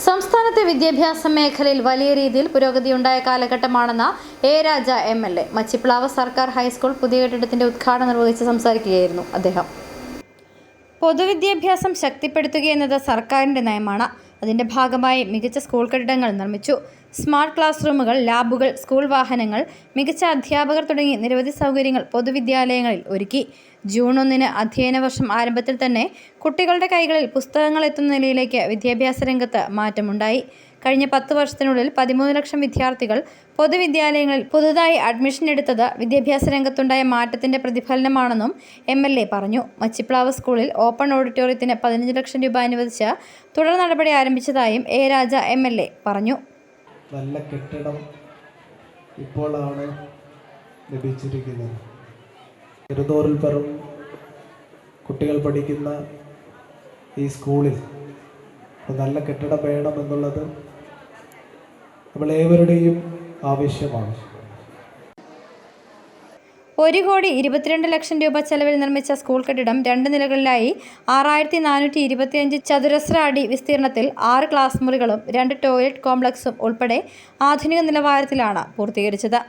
സംസ്ഥാനത്തെ വിദ്യാഭ്യാസ മേഖലയിൽ വലിയ രീതിയിൽ പുരോഗതിയുണ്ടായ കാലഘട്ടമാണെന്ന എ രാജ MLA മച്ചിപ്ലാവ് സർക്കാർ ഹൈസ്കൂൾ പുതിയ കെട്ടിടത്തിന്റെ ഉദ്ഘാടനം നിർവഹിച്ച് സംസാരിക്കുകയായിരുന്നു അദ്ദേഹം. പൊതുവിദ്യാഭ്യാസം ശക്തിപ്പെടുത്തുകയെന്നത് സർക്കാരിന്റെ നയമാണ്. അതിന്റെ ഭാഗമായി മികച്ച സ്കൂൾ കെട്ടിടങ്ങൾ നിർമ്മിച്ചു. സ്മാർട്ട് ക്ലാസ് റൂമുകൾ, ലാബുകൾ, സ്കൂൾ വാഹനങ്ങൾ, മികച്ച അധ്യാപകർ തുടങ്ങി നിരവധി സൗകര്യങ്ങൾ പൊതുവിദ്യാലയങ്ങളിൽ ഒരുക്കി. ജൂൺ 1 അധ്യയന വർഷം ആരംഭത്തിൽ തന്നെ കുട്ടികളുടെ കൈകളിൽ പുസ്തകങ്ങൾ എത്തുന്ന നിലയിലേക്ക് വിദ്യാഭ്യാസ രംഗത്ത് മാറ്റമുണ്ടായി. കഴിഞ്ഞ 10 വർഷത്തിനുള്ളിൽ 13 ലക്ഷം വിദ്യാർത്ഥികൾ പൊതുവിദ്യാലയങ്ങളിൽ പുതുതായി അഡ്മിഷൻ എടുത്തത് വിദ്യാഭ്യാസ രംഗത്തുണ്ടായ മാറ്റത്തിന്റെ പ്രതിഫലനമാണെന്നും MLA പറഞ്ഞു. മച്ചിപ്ലാവ് സ്കൂളിൽ ഓപ്പൺ ഓഡിറ്റോറിയത്തിന് 15 ലക്ഷം രൂപ അനുവദിച്ച് തുടർ നടപടി ആരംഭിച്ചതായും എ രാജ MLA പറഞ്ഞു. നല്ല കെട്ടിടം ഇപ്പോഴാണ് ലഭിച്ചിരിക്കുന്നത്. 200-ൽ പരം കുട്ടികൾ പഠിക്കുന്ന ഈ സ്കൂളിൽ നല്ല കെട്ടിടം വേണമെന്നുള്ളത് നമ്മളേവരുടെയും ആവശ്യമാണ്. 1,22 ലക്ഷം രൂപ ചെലവിൽ നിർമ്മിച്ച സ്കൂൾ കെട്ടിടം 2 നിലകളിലായി 6425 ചതുരശ്ര അടി വിസ്തീർണത്തിൽ 6 ക്ലാസ് മുറികളും 2 ടോയ്ലറ്റ് കോംപ്ലക്സും ഉൾപ്പെടെ ആധുനിക നിലവാരത്തിലാണ് പൂർത്തീകരിച്ചത്.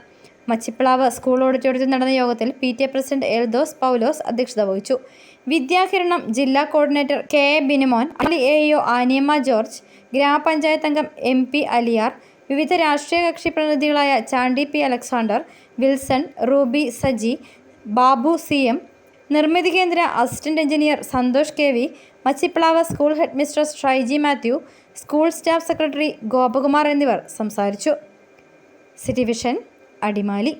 മച്ചിപ്ലാവ് സ്കൂൾ ഓഡിറ്റോറിയത്തിൽ നടന്ന യോഗത്തിൽ PTA പ്രസിഡന്റ് എൽദോസ് പൗലോസ് അധ്യക്ഷത വഹിച്ചു. വിദ്യാകിരണം ജില്ലാ coordinator KA Binimon, AEO Aniyamma George, ഗ്രാമപഞ്ചായത്ത് അംഗം MP അലിയാർ, വിവിധ രാഷ്ട്രീയ കക്ഷി പ്രതിനിധികളായ Chandy P Alexander, Wilson, Ruby Saji, Babu CM, Nirmithi Kendra assistant engineer Santhosh KV, Machiplavu school headmistress Shaiji Mathew, school staff secretary Gopakumar എന്നിവർ സംസാരിച്ചു. City Vision, Adimali.